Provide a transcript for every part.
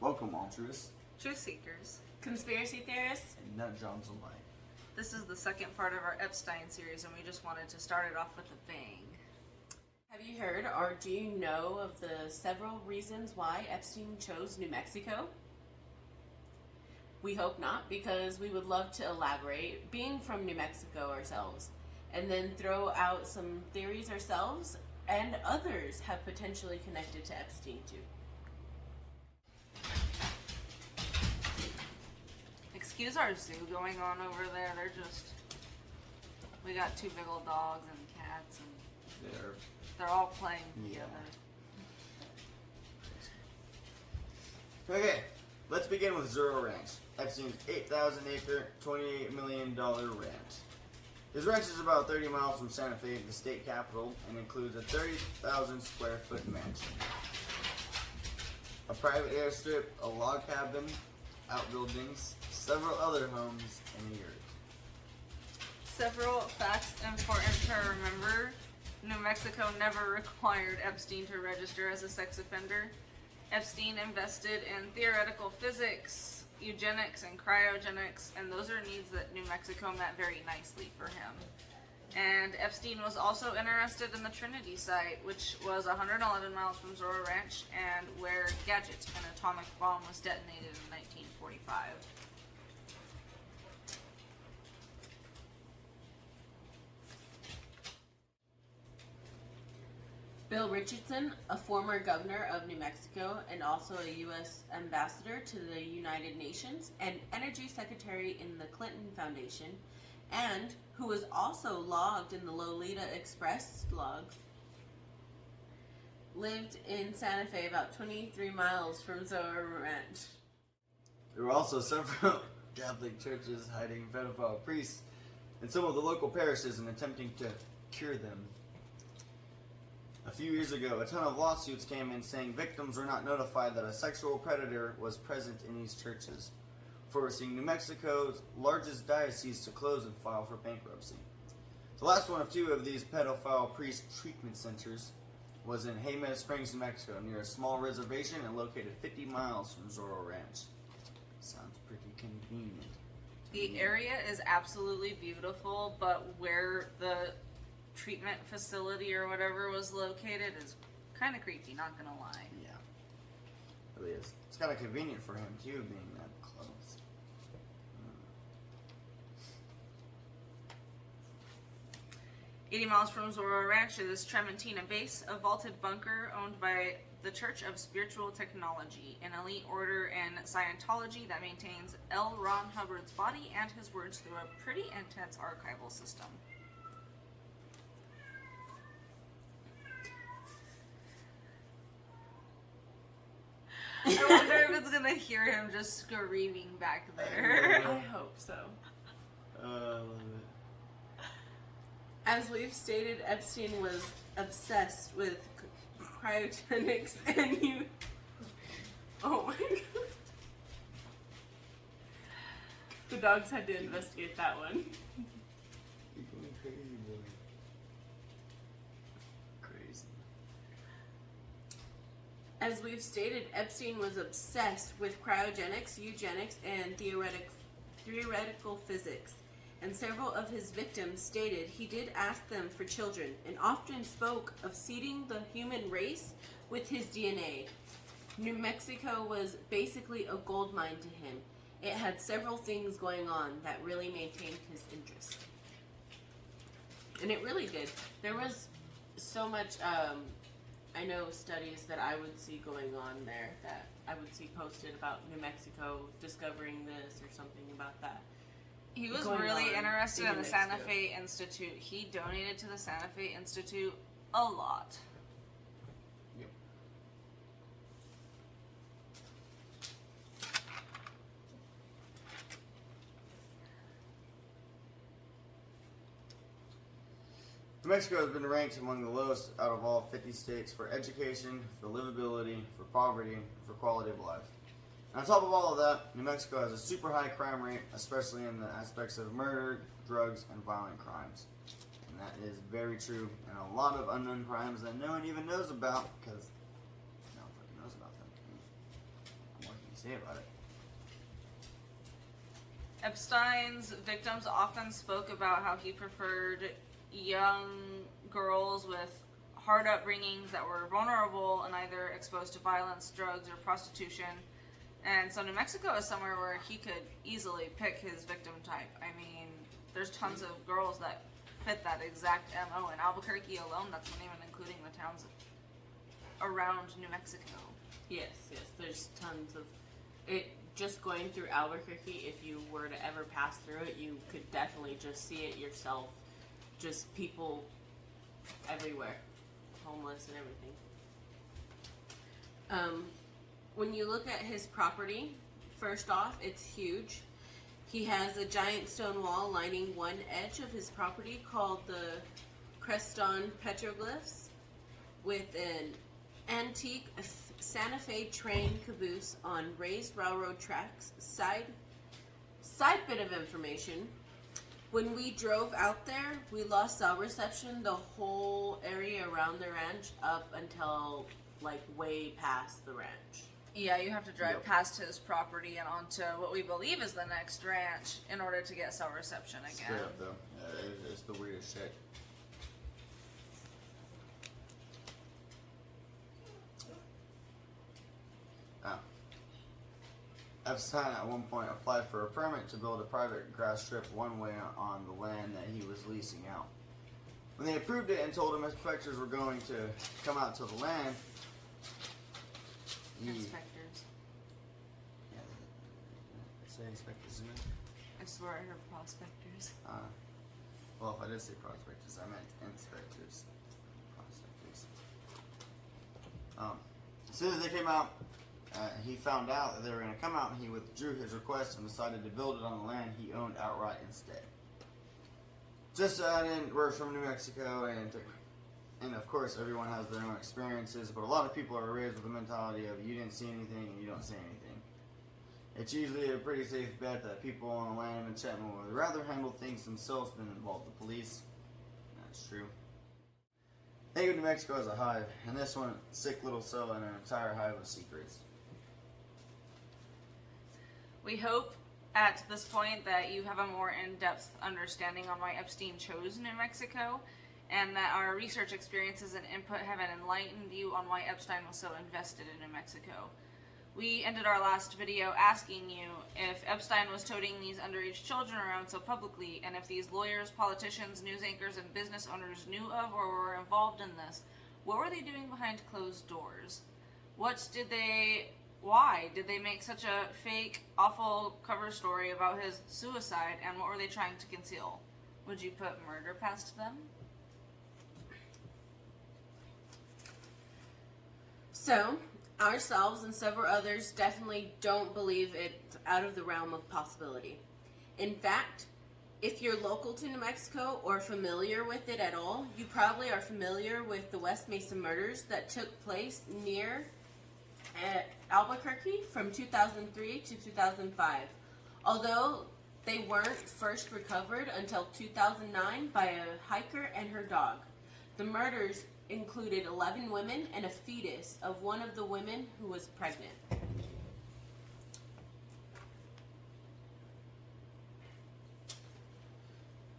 Welcome, altruists, truth seekers, conspiracy theorists, and nut jobs alike. This is the second part of our Epstein series, and we just wanted to start it off with a bang. have you heard or do you know of the several reasons why Epstein chose New Mexico? We hope not, because we would love to elaborate, being from New Mexico ourselves, and then throw out some theories ourselves and others have potentially connected to Epstein too. Excuse our zoo going on over there. We got two big old dogs and cats, and they're all playing together. Okay, let's begin with Zorro Ranch, Epstein's 8,000-acre, $28 million ranch. His ranch is about 30 miles from Santa Fe, the state capital, and includes a 30,000-square-foot mansion, a private airstrip, a log cabin, outbuildings, several other homes, and a yurt. Several facts important to remember. New Mexico never required Epstein to register as a sex offender. Epstein invested in theoretical physics, eugenics, and cryogenics, and those are needs that New Mexico met very nicely for him. And Epstein was also interested in the Trinity site, which was 111 miles from Zorro Ranch, and where Gadget, an atomic bomb, was detonated in 1945. Bill Richardson, a former governor of New Mexico and also a U.S. ambassador to the United Nations and energy secretary in the Clinton Foundation, and who was also logged in the Lolita Express logs, lived in Santa Fe, about 23 miles from Zorro Ranch. There were also several Catholic churches hiding pedophile priests in some of the local parishes and attempting to cure them. A few years ago, a ton of lawsuits came in saying victims were not notified that a sexual predator was present in these churches, forcing New Mexico's largest diocese to close and file for bankruptcy. The last one of two of these pedophile priest treatment centers was in Jemez Springs, New Mexico, near a small reservation and located 50 miles from Zorro Ranch. Sounds pretty convenient. The area is absolutely beautiful, but where the treatment facility or whatever was located is kind of creepy, not gonna lie. Yeah, it really is. It's kind of convenient for him too, being that close. 80 miles from Zorro Ranch is Trementina Base, a vaulted bunker owned by the Church of Spiritual Technology, an elite order in Scientology that maintains L. Ron Hubbard's body and his words through a pretty intense archival system. I wonder if it's gonna hear him just screaming back there. I hope so. I love it. As we've stated, Epstein was obsessed with cryogenics and you... Oh my god. The dogs had to investigate that one. You're going crazy, boy. Crazy. As we've stated, Epstein was obsessed with cryogenics, eugenics, and theoretical physics. And several of his victims stated he did ask them for children and often spoke of seeding the human race with his DNA. New Mexico was basically a gold mine to him. It had several things going on that really maintained his interest. And it really did. There was so much, I know studies that I would see going on there that I would see posted about New Mexico discovering this or something about that. He was Going really on interested in in the Santa Mexico. Fe Institute. He donated to the Santa Fe Institute a lot. Yep. New Mexico has been ranked among the lowest out of all 50 states for education, for livability, for poverty, and for quality of life. And on top of all of that, New Mexico has a super high crime rate, especially in the aspects of murder, drugs, and violent crimes. And that is very true, and a lot of unknown crimes that no one even knows about because no one fucking knows about them. I'm working say about it. Epstein's victims often spoke about how he preferred young girls with hard upbringings that were vulnerable and either exposed to violence, drugs, or prostitution. And so New Mexico is somewhere where he could easily pick his victim type. I mean, there's tons of girls that fit that exact MO. In Albuquerque alone, that's not even including the towns around New Mexico. Yes, there's tons of it. Just going through Albuquerque, if you were to ever pass through it, you could definitely just see it yourself. Just people everywhere, homeless and everything. When you look at his property, first off, it's huge. He has a giant stone wall lining one edge of his property called the Creston Petroglyphs, with an antique Santa Fe train caboose on raised railroad tracks. Side bit of information. When we drove out there, we lost cell reception the whole area around the ranch up until like way past the ranch. Yeah, you have to drive past his property and onto what we believe is the next ranch in order to get cell reception again. Straight up though. Yeah, it's the weirdest shit. Epstein at one point applied for a permit to build a private grass strip one way on the land that he was leasing out. When they approved it and told him inspectors were going to come out to the land, Inspectors. Yeah, say inspectors, isn't it? I swear I heard prospectors. Well, if I did say prospectors, I meant inspectors. Prospectors. As soon as they came out, he found out that they were going to come out, and he withdrew his request and decided to build it on the land he owned outright instead. Just so I didn't work from New Mexico, and of course everyone has their own experiences, but a lot of people are raised with the mentality of you didn't see anything and you don't say anything. It's usually a pretty safe bet that people on the land of enchantment would rather handle things themselves than involve the police. That's true. Think of New Mexico as a hive, and this one, sick little cell in an entire hive of secrets. We hope at this point that you have a more in-depth understanding on why Epstein chose New Mexico, and that our research experiences and input have enlightened you on why Epstein was so invested in New Mexico. We ended our last video asking you if Epstein was toting these underage children around so publicly, and if these lawyers, politicians, news anchors, and business owners knew of or were involved in this, what were they doing behind closed doors? Why did they make such a fake, awful cover story about his suicide, and what were they trying to conceal? Would you put murder past them? So, ourselves and several others definitely don't believe it's out of the realm of possibility. In fact, if you're local to New Mexico or familiar with it at all, you probably are familiar with the West Mesa Murders that took place near Albuquerque from 2003 to 2005. Although they weren't first recovered until 2009 by a hiker and her dog. The murders included 11 women and a fetus of one of the women who was pregnant.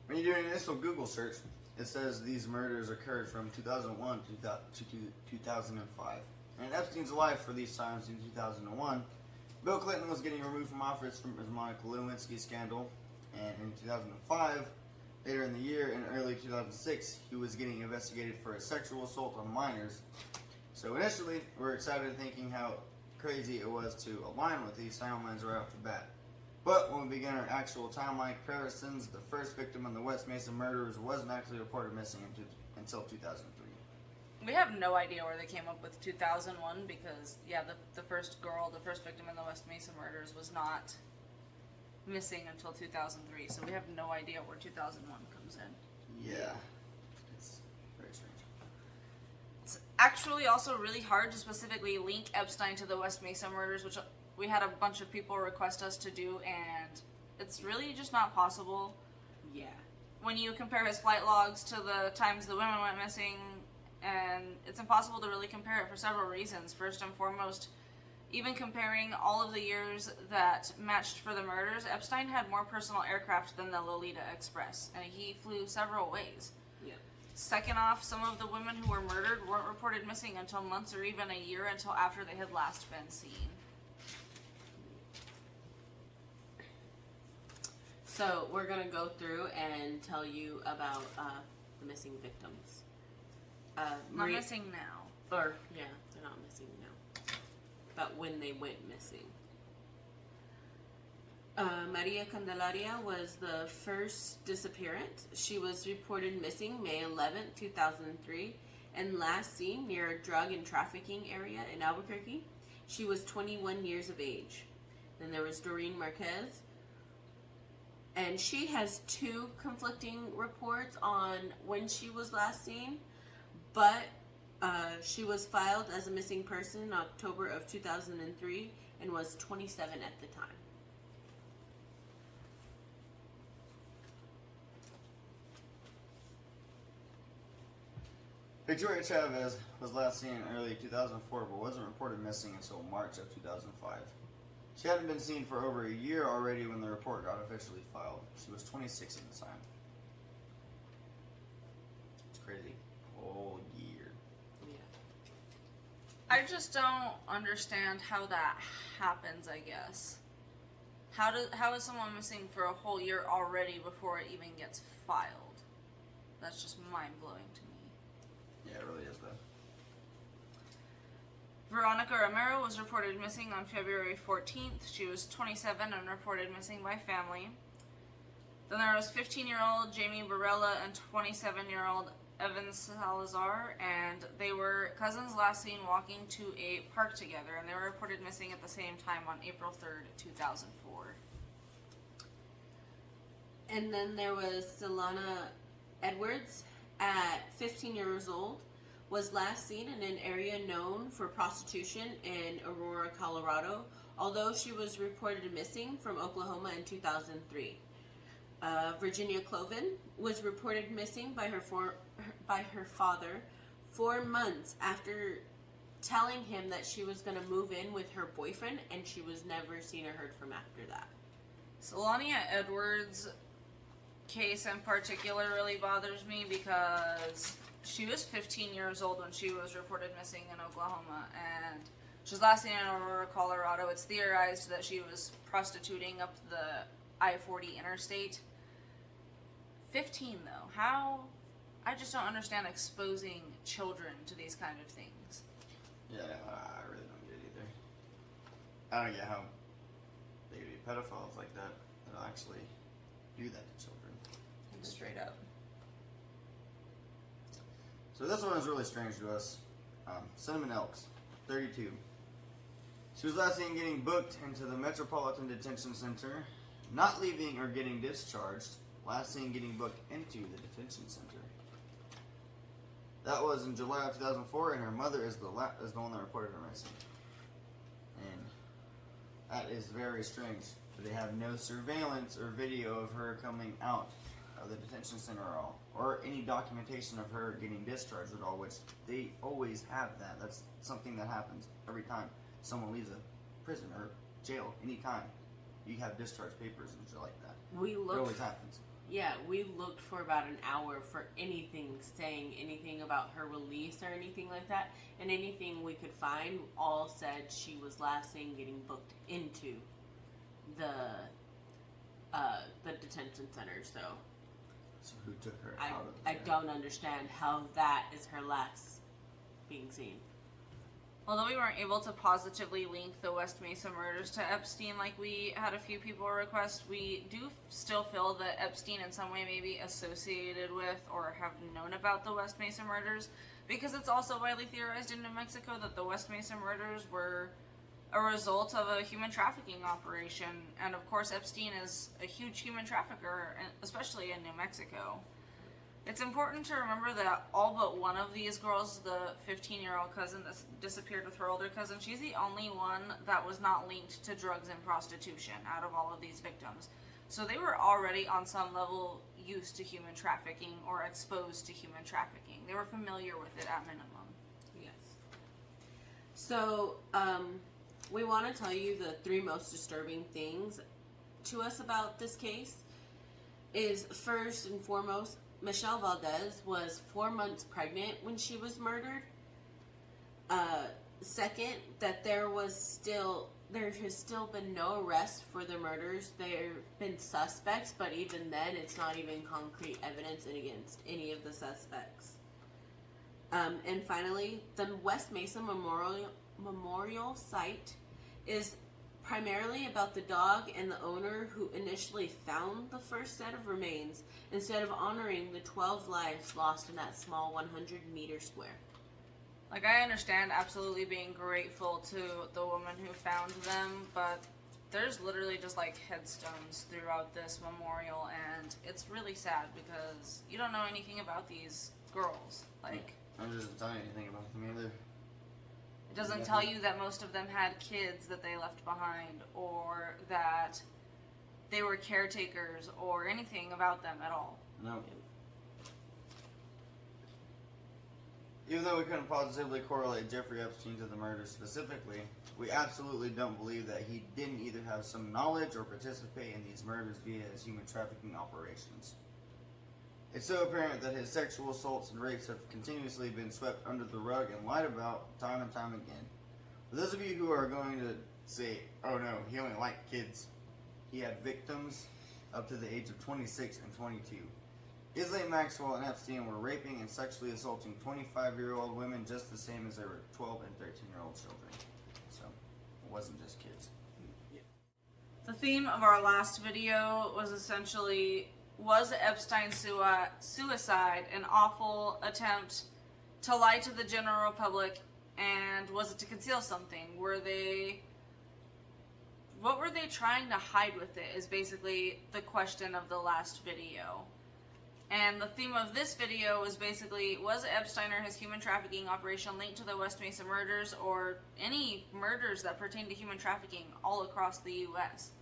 When you do an initial Google search, it says these murders occurred from 2001 to 2005. And Epstein's alive for these times in 2001. Bill Clinton was getting removed from office from his Monica Lewinsky scandal, and in 2005, later in the year, in early 2006, he was getting investigated for a sexual assault on minors. So initially, we were excited thinking how crazy it was to align with these timelines right off the bat. But when we began our actual timeline comparisons, the first victim in the West Mesa Murders wasn't actually reported missing until 2003. We have no idea where they came up with 2001 because, the first victim in the West Mesa Murders was not missing until 2003, so we have no idea where 2001 comes in. Yeah. It's very strange. It's actually also really hard to specifically link Epstein to the West Mesa Murders, which we had a bunch of people request us to do, and it's really just not possible. Yeah. When you compare his flight logs to the times the women went missing, and it's impossible to really compare it for several reasons. First and foremost, Even comparing all of the years that matched for the murders, Epstein had more personal aircraft than the Lolita Express, and he flew several ways. Yeah. Second off, some of the women who were murdered weren't reported missing until months or even a year until after they had last been seen. So we're going to go through and tell you about the missing victims. Not missing now. Or, yeah, they're not missing now. About when they went missing. Maria Candelaria was the first disappearance. She was reported missing May 11, 2003, and last seen near a drug and trafficking area in Albuquerque. She was 21 years of age. Then there was Doreen Marquez, and she has two conflicting reports on when she was last seen, but she was filed as a missing person in October of 2003 and was 27 at the time. Victoria Chavez was last seen in early 2004 but wasn't reported missing until March of 2005. She hadn't been seen for over a year already when the report got officially filed. She was 26 at the time. It's crazy. Whole year. I just don't understand how that happens, I guess. How is someone missing for a whole year already before it even gets filed? That's just mind-blowing to me. Yeah, it really is, though. Veronica Romero was reported missing on February 14th. She was 27 and reported missing by family. Then there was 15-year-old Jamie Barella and 27-year-old Evan Salazar, and they were cousins last seen walking to a park together, and they were reported missing at the same time on April 3rd, 2004. And then there was Solana Edwards at 15 years old, was last seen in an area known for prostitution in Aurora, Colorado, although she was reported missing from Oklahoma in 2003. Virginia Cloven was reported missing by her father 4 months after telling him that she was going to move in with her boyfriend, and she was never seen or heard from after that. Solania Edwards' case in particular really bothers me because she was 15 years old when she was reported missing in Oklahoma, and she was last seen in Aurora, Colorado. It's theorized that she was prostituting up the I-40 interstate. 15 though, how? I just don't understand exposing children to these kind of things. Yeah, I really don't get it either. I don't get how they could be pedophiles like that that'll actually do that to children. Straight up. So this one is really strange to us. Cinnamon Elks, 32. She was last seen getting booked into the Metropolitan Detention Center, not leaving or getting discharged. Last seen getting booked into the detention center. That was in July of 2004, and her mother is the one that reported her missing. And that is very strange. They have no surveillance or video of her coming out of the detention center at all, or any documentation of her getting discharged at all, which they always have that. That's something that happens every time someone leaves a prison or jail. Anytime you have discharge papers and shit like that. It always happens. Yeah, we looked for about an hour for anything saying anything about her release or anything like that, and anything we could find all said she was last seen getting booked into the detention center. So who took her out of there? I don't understand how that is her last being seen. Although we weren't able to positively link the West Mesa murders to Epstein like we had a few people request, we do still feel that Epstein in some way may be associated with or have known about the West Mesa murders, because it's also widely theorized in New Mexico that the West Mesa murders were a result of a human trafficking operation. And of course Epstein is a huge human trafficker, especially in New Mexico. It's important to remember that all but one of these girls, the 15-year-old cousin that disappeared with her older cousin, she's the only one that was not linked to drugs and prostitution out of all of these victims. So they were already on some level used to human trafficking or exposed to human trafficking. They were familiar with it at minimum. Yes. So, we want to tell you the 3 most disturbing things to us about this case. Is first and foremost, Michelle Valdez was 4 months pregnant when she was murdered. Second, that there has still been no arrest for the murders. There have been suspects, but even then, it's not even concrete evidence against any of the suspects. And finally, the West Mesa Memorial site is primarily about the dog and the owner who initially found the first set of remains, instead of honoring the 12 lives lost in that small 100-meter square. Like, I understand absolutely being grateful to the woman who found them, but there's literally just like headstones throughout this memorial, and it's really sad because you don't know anything about these girls. Like, I doesn't tell you anything about them either. it doesn't tell you that most of them had kids that they left behind, or that they were caretakers, or anything about them at all. No. Even though we couldn't positively correlate Jeffrey Epstein to the murder specifically, we absolutely don't believe that he didn't either have some knowledge or participate in these murders via his human trafficking operations. It's so apparent that his sexual assaults and rapes have continuously been swept under the rug and lied about time and time again. For those of you who are going to say, oh no, he only liked kids, he had victims up to the age of 26 and 22. Ghislaine Maxwell and Epstein were raping and sexually assaulting 25-year-old women just the same as they were 12 and 13-year-old children. So, it wasn't just kids. The theme of our last video was essentially, was Epstein's suicide an awful attempt to lie to the general public, and was it to conceal something? What were they trying to hide with it is basically the question of the last video. And the theme of this video was basically, was Epstein or his human trafficking operation linked to the West Mesa murders, or any murders that pertain to human trafficking all across the U.S.?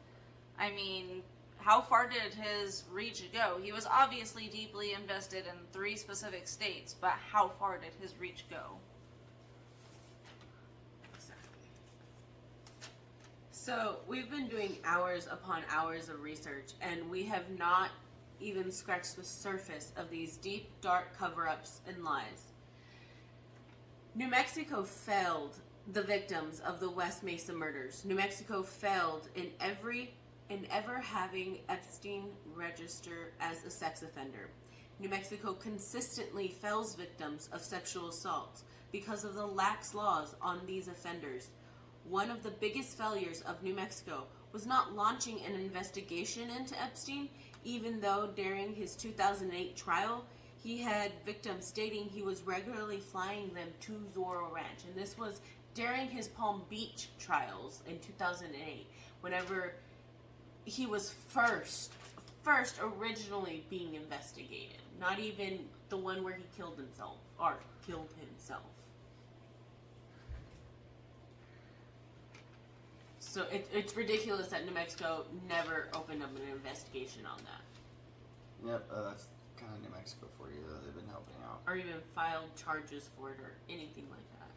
I mean, how far did his reach go? He was obviously deeply invested in 3 specific states, but how far did his reach go? Exactly. So, we've been doing hours upon hours of research, and we have not even scratched the surface of these deep, dark cover-ups and lies. New Mexico failed the victims of the West Mesa murders. New Mexico failed in ever having Epstein register as a sex offender. New Mexico consistently fails victims of sexual assault because of the lax laws on these offenders. One of the biggest failures of New Mexico was not launching an investigation into Epstein, even though during his 2008 trial, he had victims stating he was regularly flying them to Zorro Ranch. And this was during his Palm Beach trials in 2008, whenever he was first originally being investigated. Not even the one where he killed himself. So it's ridiculous that New Mexico never opened up an investigation on that. Yep, that's kind of New Mexico for you, though. They've been helping out. Or even filed charges for it or anything like that.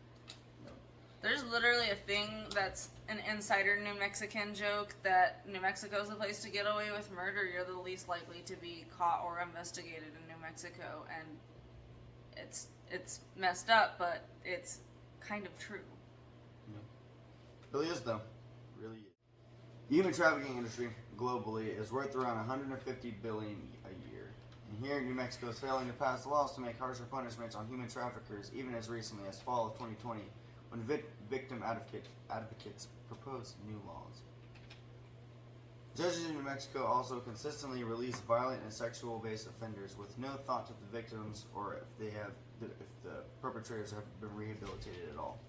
Yep. There's literally a thing that's an insider New Mexican joke that New Mexico is the place to get away with murder. You're the least likely to be caught or investigated in New Mexico, and it's messed up, but it's kind of true. Yeah. Really is, though. Really is. The human trafficking industry globally is worth around $150 billion a year. And here, New Mexico is failing to pass laws to make harsher punishments on human traffickers, even as recently as fall of 2020, when victim advocates proposed new laws. Judges in New Mexico also consistently release violent and sexual-based offenders with no thought to the victims or if the perpetrators have been rehabilitated at all.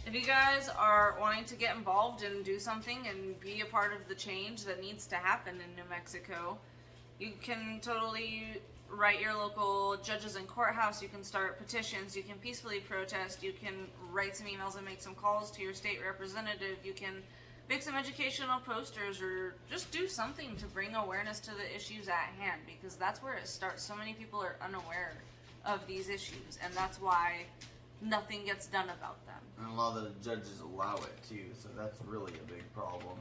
If you guys are wanting to get involved and do something and be a part of the change that needs to happen in New Mexico, you can totally write your local judges and courthouse, you can start petitions, you can peacefully protest, you can write some emails and make some calls to your state representative, you can make some educational posters, or just do something to bring awareness to the issues at hand, because that's where it starts. So many people are unaware of these issues, and that's why nothing gets done about them. And a lot of the judges allow it too, so that's really a big problem.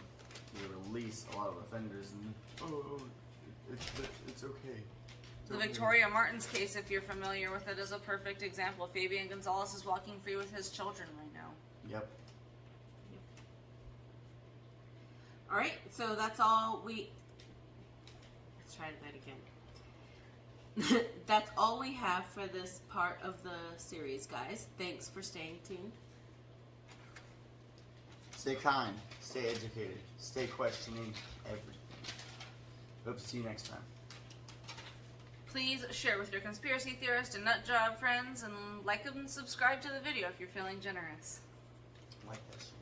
They release a lot of offenders and it's okay. The Victoria Martins case, if you're familiar with it, is a perfect example. Fabian Gonzalez is walking free with his children right now. Yep. All right, so that's all we. Let's try that again. That's all we have for this part of the series, guys. Thanks for staying tuned. Stay kind, stay educated, stay questioning everything. Hope to see you next time. Please share with your conspiracy theorist and nut job friends, and like and subscribe to the video if you're feeling generous. Like this.